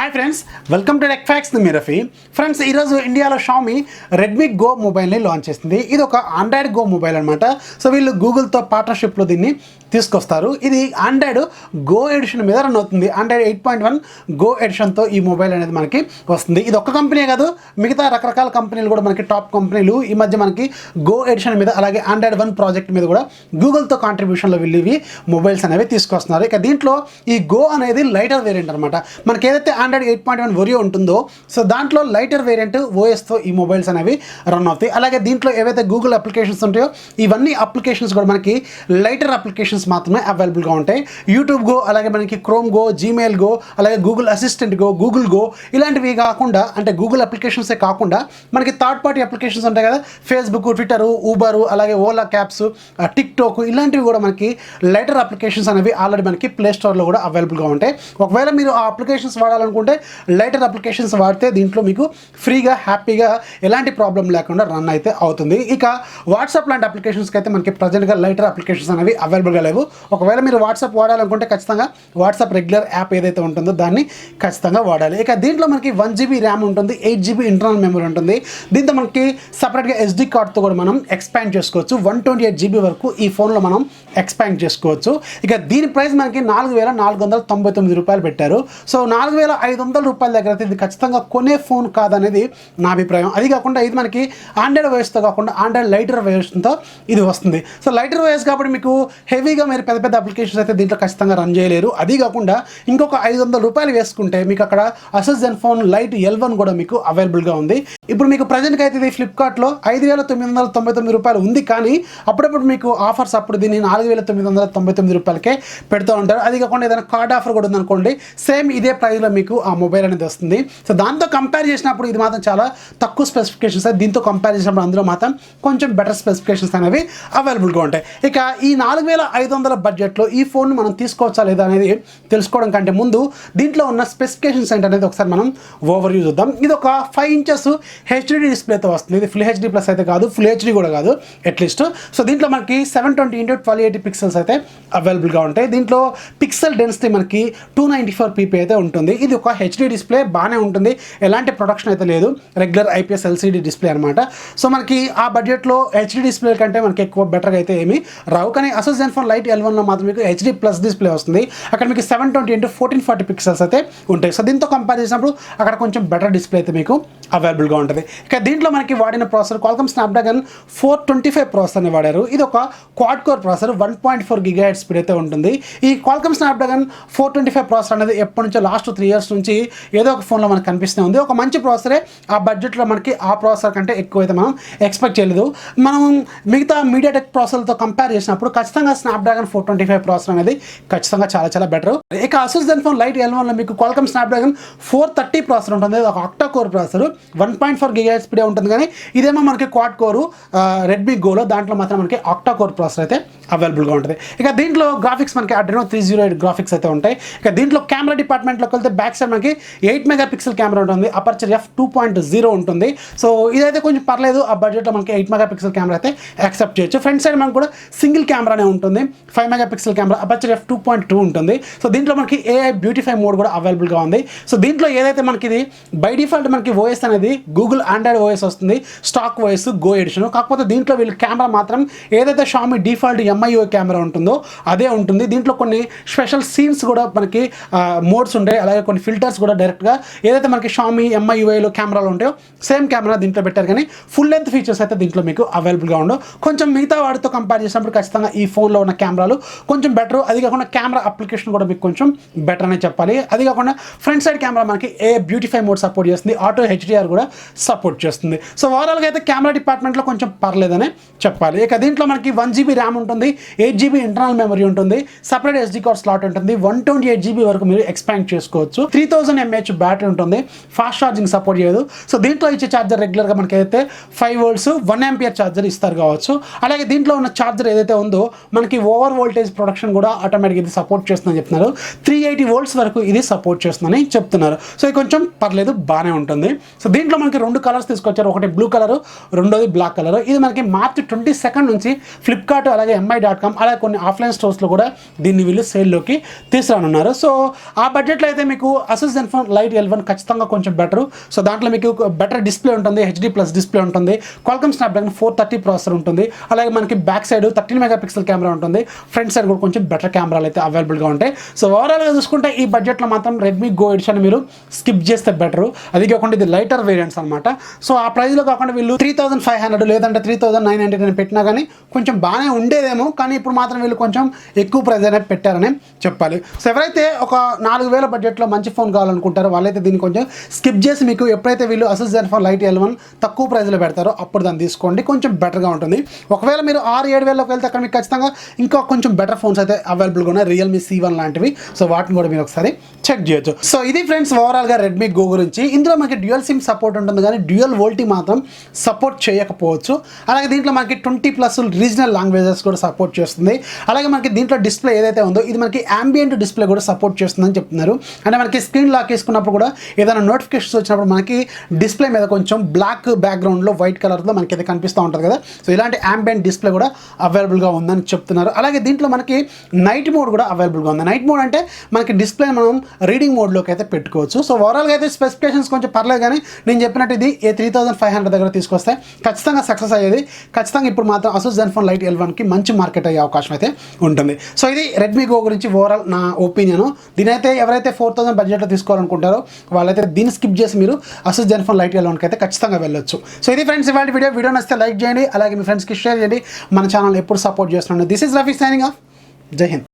Hi friends, welcome to TechFacts. Me Rafi. Friends, ఈరోజు ఇండియాలో Xiaomi Redmi go మొబైల్ని launch చేసింది. ఇది ఒక ఆండ్రాయిడ్ గో మొబైల్ అనమాట. సో వీళ్ళు గూగుల్తో పార్ట్నర్షిప్లో దీన్ని తీసుకొస్తారు. ఇది ఆండ్రాయిడ్ గో ఎడిషన్ మీద రన్ అవుతుంది. ఆండ్రాయిడ్ 8.1 గో ఎడిషన్తో ఈ మొబైల్ అనేది మనకి వస్తుంది. ఇది ఒక్క కంపెనీ కాదు, మిగతా రకరకాల కంపెనీలు కూడా మనకి టాప్ కంపెనీలు ఈ మధ్య మనకి గో ఎడిషన్ మీద అలాగే ఆండ్రాయిడ్ 1 ప్రాజెక్ట్ మీద కూడా గూగుల్తో కాంట్రిబ్యూషన్లో వీళ్ళు ఇవి మొబైల్స్ అనేవి తీసుకొస్తున్నారు. ఇక దీంట్లో ఈ గో అనేది లైటర్ వేరియంట్ అనమాట. మనకి ఏదైతే ఆండ్రాయిడ్ 8.1 ఒరియో ఉంటుందో సో దాంట్లో లైటర్ వేరియంట్ ఓఎస్తో ఈ మొబైల్స్ అనేవి రన్ అవుతాయి. అలాగే దీంట్లో ఏవైతే గూగుల్ అప్లికేషన్స్ ఉంటాయో ఇవన్నీ అప్లికేషన్స్ కూడా మనకి లైటర్ అప్లికేషన్స్ మాత్రమే అవైలబుల్గా ఉంటాయి. యూట్యూబ్ గో, అలాగే మనకి క్రోమ్ గో, జీమెయిల్ గో, అలాగే Google assistant go, Google go ఇలాంటివి కాకుండా అంటే గూగుల్ అప్లికేషన్సే కాకుండా మనకి థర్డ్ పార్టీ అప్లికేషన్స్ ఉంటాయి కదా, ఫేస్బుక్, ట్విట్టర్, ఊబర్, అలాగే ఓలా క్యాబ్స్, టిక్టాక్ ఇలాంటివి కూడా మనకి లైటర్ అప్లికేషన్స్ అనేవి ఆల్రెడీ మనకి ప్లే స్టోర్లో కూడా అవైలబుల్గా ఉంటాయి. ఒకవేళ మీరు ఆ అప్లికేషన్స్ వాడాలనుకుంటే లైటర్ అప్లికేషన్స్ వాడితే దీంట్లో మీకు ఫ్రీగా హ్యాపీగా ఎలాంటి ప్రాబ్లం లేకుండా రన్ అయితే అవుతుంది. ఇక వాట్సాప్ లాంటి అప్లికేషన్స్కి అయితే మనకి ప్రజెంట్గా లైటర్ అప్లికేషన్స్ అనేవి అవైలబుల్గా లేవు. ఒకవేళ మీరు వాట్సాప్ వాడాలనుకుంటే ఖచ్చితంగా వాట్సాప్ రెగ్యులర్ యాప్ ఏదైతే ఉంటుందో దాన్ని ఖచ్చితంగా వాడాలి. ఇక దీంట్లో మనకి 1GB ర్యామ్ ఉంటుంది, 8GB ఇంటర్నల్ మెమరీ ఉంటుంది. దీంతో మనకి సపరేట్గా SD కార్డ్తో కూడా మనం ఎక్స్పాండ్ చేసుకోవచ్చు. 128GB వరకు ఈ ఫోన్లో మనం ఎక్స్పాండ్ చేసుకోవచ్చు. ఇక దీని ప్రైస్ మనకి 4,499 రూపాయలు పెట్టారు. సో 4,500 రూపాయల దగ్గర అయితే ఇది ఖచ్చితంగా కొనే ఫోన్ కాదనేది నా అభిప్రాయం. అది కాకుండా ఇది మనకి ఆండ్రాయిడ్ ఓఎస్తో కాకుండా ఆండ్రాయిడ్ లైటర్ ఓఎస్తో ఇది వస్తుంది. సో లైటర్ ఓఎస్ కాబట్టి మీకు హెవీగా మీరు పెద్ద పెద్ద అప్లికేషన్స్ అయితే దీంట్లో ఖచ్చితంగా రన్ చేయలేరు. అది కాకుండా ఇంకొక 500 రూపాయలు వేసుకుంటే మీకు అక్కడ అసెస్ జెన్ఫోన్ లైట్ L1 కూడా మీకు అవైలబుల్గా ఉంది. ఇప్పుడు మీకు ప్రజెంట్గా అయితే ఇది ఫ్లిప్కార్ట్లో 5,999 రూపాయలు ఉంది. కానీ అప్పుడప్పుడు మీకు ఆఫర్స్ అప్పుడు దీన్ని 4,999 రూపాయలకే పెడుతూ ఉంటారు. అది కాకుండా ఏదైనా కార్డ్ ఆఫర్ కూడా ఉందనుకోండి, సేమ్ ఇదే ప్రైస్లో మీకు ఆ మొబైల్ అనేది వస్తుంది. సో దాంతో కంపేర్ చేసినప్పుడు ఇది మాత్రం చాలా తక్కువ స్పెసిఫికేషన్స్. దీంతో కంపేర్ చేసినప్పుడు అందులో మాత్రం కొంచెం బెటర్ స్పెసిఫికేషన్స్ అనేవి అవైలబుల్గా ఉంటాయి. ఇక ఈ 4,500 బడ్జెట్లో ఈ ఫోన్ మనం తీసుకోవచ్చా లేదా అనేది తెలుసుకోవడం కంటే ముందు దీంట్లో ఉన్న స్పెసిఫికేషన్స్ ఏంటనేది ఒకసారి మనం ఓవర్వ్యూ చూద్దాం. ఇది ఒక 5 ఇంచెస్ HD డిస్ప్లేతో వస్తుంది. ఇది ఫుల్ HD ప్లస్ అయితే కాదు, ఫుల్ HD కూడా కాదు అట్లీస్ట్. సో దీంట్లో మనకి 720x1280 పిక్సెల్స్ అయితే అవైలబుల్గా ఉంటాయి. దీంట్లో పిక్సెల్ డెన్సిటీ మనకి 294 ppi అయితే ఉంటుంది. ఇది ఒక HD డిస్ప్లే, బాగానే ఉంటుంది, ఎలాంటి ప్రొడక్షన్ అయితే లేదు, రెగ్యులర్ IPS LCD డిస్ప్లే అనమాట. సో మనకి ఆ బడ్జెట్లో HD డిస్ప్లే కంటే మనకి ఎక్కువ బెటర్గా అయితే ఏమీ రావు. కానీ అసెస్ జెన్ఫోన్ లైట్ L1లో మాత్రం మీకు HD ప్లస్ డిస్ప్లే వస్తుంది. అక్కడ మీకు 720x1440 పిక్సెల్స్ అయితే ఉంటాయి. సో దీంతో కంపేర్ చేసినప్పుడు అక్కడ కొంచెం బెటర్ డిస్ప్లే అయితే మీకు అవైలబుల్గా ఉంటుంది. ఇక దీంట్లో మనకి వాడిన ప్రాసెసర్ Qualcomm Snapdragon 425 ప్రాసెసర్ని వాడారు. ఇది ఒక quad core processor, 1.4 GHz speed అయితే ఉంటుంది. ఈ Qualcomm Snapdragon 425 ప్రాసెసర్ అనేది ఎప్పటి నుంచో లాస్ట్ 3 years నుంచి ఏదో ఒక ఫోన్లో మనకు కనిపిస్తూనే ఉంది. ఒక మంచి ప్రాసెసరే, ఆ బడ్జెట్లో మనకి ఆ ప్రాసెసర్ కంటే ఎక్కువ అయితే మనం ఎక్స్పెక్ట్ చేయలేదు. మనం మిగతా మీడియాటెక్ ప్రాసెసర్తో కంపేర్ చేసినప్పుడు ఖచ్చితంగా Snapdragon 425 ప్రాసెసర్ అనేది ఖచ్చితంగా చాలా చాలా బెటర్. ఇక అసెస్ జెన్ఫోన్ లైట్ L1లో మీకు Qualcomm Snapdragon 430 ప్రాసెసర్ ఉంటుంది. ఒక octa core processor, 1.4 GHz speed ఉంటుంది. కానీ ఇదేమో మనకి క్వాడ్ కోరు రెడ్మీ గోలో, దాంట్లో మాత్రం మనకి ఆక్టా కోర్ ప్రాసెసర్ అయితే అవైలబుల్గా ఉంటుంది. ఇక దీంట్లో గ్రాఫిక్స్ మనకి Adreno 308 గ్రాఫిక్స్ అయితే ఉంటాయి. ఇక దీంట్లో కెమెరా డిపార్ట్మెంట్లోకి వెళ్తే బ్యాక్ సైడ్ మనకి 8 మెగాపిక్సెల్ కెమెరా ఉంటుంది, అపర్చర్ f2.0 ఉంటుంది. సో ఇదైతే కొంచెం పర్లేదు, ఆ బడ్జెట్లో మనకి 8 మెగాపిక్సెల్ కెమెరా అయితే యాక్సెప్ట్ చేయొచ్చు. ఫ్రంట్ సైడ్ మనకు కూడా సింగిల్ కెమెరానే ఉంటుంది, 5 మెగాపిక్సెల్ కెమెరా, అపర్చర్ f2.2 ఉంటుంది. సో దీంట్లో మనకి AI బ్యూటిఫై మోడ్ కూడా అవైలబుల్గా ఉంది. సో దీంట్లో ఏదైతే మనకి ఇది బై డిఫాల్ట్ మనకి ఓఎస్ అనేది గూగుల్ ఆండ్రాయిడ్ ఓఎస్ వస్తుంది, స్టాక్ ఓఎస్ గో ఎడిషన్. కాకపోతే దీంట్లో వీళ్ళు కెమెరా మాత్రం ఏదైతే షామీ డిఫాల్ట్ MIUI కెమెరా ఉంటుందో అదే ఉంటుంది. దీంట్లో కొన్ని స్పెషల్ సీన్స్ కూడా మనకి మోడ్స్ ఉంటాయి, అలాగే కొన్ని ఫిల్టర్స్ కూడా డైరెక్ట్గా ఏదైతే మనకి షామీ MIUIలో కెమెరాలు ఉంటాయో సేమ్ కెమెరా దీంట్లో పెట్టారు. కానీ ఫుల్ లెంత్ ఫీచర్స్ అయితే దీంట్లో మీకు అవైలబుల్గా ఉండవు. కొంచెం మిగతా వాటితో కంపేర్ చేసినప్పుడు ఖచ్చితంగా ఈ ఫోన్లో ఉన్న కెమెరాలు కొంచెం బెటర్. అది కాకుండా కెమెరా అప్లికేషన్ కూడా మీకు కొంచెం బెటర్ అనే చెప్పాలి. అది కాకుండా ఫ్రంట్ సైడ్ కెమెరా మనకి బ్యూటిఫై మోడ్ సపోర్ట్ చేస్తుంది, ఆటో HDR కూడా సపోర్ట్ చేస్తుంది. సో ఓవరాల్గా అయితే కెమెరా డిపార్ట్మెంట్లో కొంచెం పర్లేదనే చెప్పాలి. ఇక దీంట్లో మనకి 1GB ర్యామ్ ఉంటుంది, 8GB ఇంటర్నల్ మెమరీ ఉంటుంది, సపరేట్ SD కార్డ్ స్లాట్ ఉంటుంది, 128GB వరకు మీరు ఎక్స్పాండ్ చేసుకోవచ్చు, 3000 mAh బ్యాటరీ ఉంటుంది, ఫాస్ట్ ఛార్జింగ్ సపోర్ట్ చేయదు. సో దీంట్లో ఇచ్చే ఛార్జర్ రెగ్యులర్గా మనకి అయితే 5 volts 1 ampere ఛార్జర్ ఇస్తారు కావచ్చు. అలాగే దీంట్లో ఉన్న ఛార్జర్ ఏదైతే ఉందో మనకి ఓవర్ వోల్టేజ్ ప్రొడక్షన్ కూడా ఆటోమేటిక్ ఇది సపోర్ట్ చేస్తుందని చెప్తున్నారు. 380 volts వరకు ఇది సపోర్ట్ చేస్తుందని చెప్తున్నారు. సో ఇది కొంచెం పర్లేదు, బాగానే ఉంటుంది. సో దీంట్లో మనకి రెండు కలర్స్ తీసుకొచ్చారు, ఒకటి బ్లూ కలర్, రెండోది బ్లాక్ కలర్. ఇది మనకి మార్చ్ 22 నుంచి ఫ్లిప్కార్ట్ అలాగే mi.com అలాగే కొన్ని ఆఫ్లైన్ స్టోర్స్లో కూడా దీన్ని వీళ్ళు సేల్లోకి తీసుకురానున్నారు. సో ఆ బడ్జెట్లో అయితే మీకు అసూస్ జెన్ఫోన్ లైట్ L1 ఖచ్చితంగా కొంచెం బెటర్. సో దాంట్లో మీకు బెటర్ డిస్ప్లే ఉంటుంది, HD+ డిస్ప్లే ఉంటుంది, Qualcomm Snapdragon 430 ప్రాసెసర్ ఉంటుంది, అలాగే మనకి బ్యాక్ సైడ్ 13 మెగాపిక్సెల్ కెమెరా ఉంటుంది, ఫ్రంట్ సైడ్ కూడా కొంచెం బెటర్ కెమెరాలు అయితే అవైలబుల్గా ఉంటాయి. సో ఓవరాల్గా చూసుకుంటే ఈ బడ్జెట్లో మాత్రం రెడ్మీ గో ఎడిషన్ మీరు స్కిప్ చేస్తే బెటర్. అది కాకుండా ఇది లైటర్ వేరియంట్స్ అనమాట. సో ఆ ప్రైస్లో కాకుండా వీళ్ళు 3500 లేదంటే 3999 పెట్టినా కానీ కొంచెం బాగానే ఉండేదేమో, కానీ ఇప్పుడు మాత్రం వీళ్ళు కొంచెం ఎక్కువ ప్రైస్ అనేది పెట్టారని చెప్పాలి. సో ఎవరైతే ఒక 4000 బడ్జెట్లో మంచి ఫోన్ కావాలనుకుంటారో వాళ్ళైతే దీన్ని కొంచెం స్కిప్ చేసి మీకు ఎప్పుడైతే వీళ్ళు అసూస్ జెన్ఫోన్ లైట్ L1 తక్కువ ప్రైస్లో పెడతారో అప్పుడు దాన్ని తీసుకోండి, కొంచెం బెటర్గా ఉంటుంది. ఒకవేళ మీరు 6-7 వెళ్తే అక్కడ మీకు ఖచ్చితంగా ఇంకా కొంచెం బెటర్ ఫోన్స్ అయితే అవైలబుల్గా ఉన్నాయి, రియల్మీ C1 లాంటివి. సో వాటిని కూడా మీరు ఒకసారి చెక్ చేయొచ్చు. సో ఇది ఫ్రెండ్స్ ఓవరాల్గా రెడ్మీ గో గురించి. ఇందులో మనకి డ్యూయల్ సిమ్ సపోర్ట్ ఉంటుంది కానీ డ్యూయల్ వోల్టీ మాత్రం సపోర్ట్ చేయకపోవచ్చు. అలాగే దీంట్లో మనకి 20+ రీజనల్ లాంగ్వేజెస్ కూడా సపోర్ట్ చేస్తుంది. అలాగే మనకి దీంట్లో డిస్ప్లే ఏదైతే ఉందో ఇది మనకి ambient డిస్ప్లే కూడా సపోర్ట్ చేస్తుందని చెప్తున్నారు. అంటే మనకి స్క్రీన్ లాక్ వేసుకున్నప్పుడు కూడా ఏదైనా నోటిఫికేషన్స్ వచ్చినప్పుడు మనకి డిస్ప్లే మీద కొంచెం బ్లాక్ బ్యాక్గ్రౌండ్లో వైట్ కలర్లో మనకి అయితే కనిపిస్తూ ఉంటుంది కదా. సో ఇలాంటి ambient డిస్ప్లే కూడా అవైలబుల్గా ఉందని చెప్తున్నారు. అలాగే దీంట్లో మనకి నైట్ మోడ్ కూడా అవైలబుల్గా ఉంది. నైట్ మోడ్ అంటే మనకి డిస్ప్లే మనం రీడింగ్ మోడ్లోకి అయితే పెట్టుకోవచ్చు. సో ఓవరాల్గా అయితే స్పెసిఫికేషన్స్ కొంచెం పర్లేదు, కానీ నేను చెప్పినట్టు ఇది 3500 దగ్గర తీసుకొస్తే ఖచ్చితంగా సక్సెస్ అయ్యేది. ఖచ్చితంగా ఇప్పుడు మాత్రం అసూస్ జెన్ఫోన్ లైట్ L1కి మంచి మార్కెట్ అయ్యే అవకాశం అయితే ఉంటుంది. సో ఇది రెడ్మీ గో గురించి ఓవరాల్ నా ఒపీనియన్. దీనైతే ఎవరైతే 4000 బడ్జెట్లో తీసుకోవాలనుకుంటారో వాళ్ళైతే దీన్ని స్కిప్ చేసి మీరు అసూస్ జెన్ఫోన్ లైట్ L1కి అయితే ఖచ్చితంగా వెళ్ళొచ్చు. సో ఇది ఫ్రెండ్స్ ఇవాళ వీడియో నచ్చితే లైక్ చేయండి, అలాగే మీ ఫ్రెండ్స్కి షేర్ చేయండి. మన ఛానల్ ఎప్పుడు సపోర్ట్ చేస్తున్నాను. This is Rafi signing off. జై హింద్.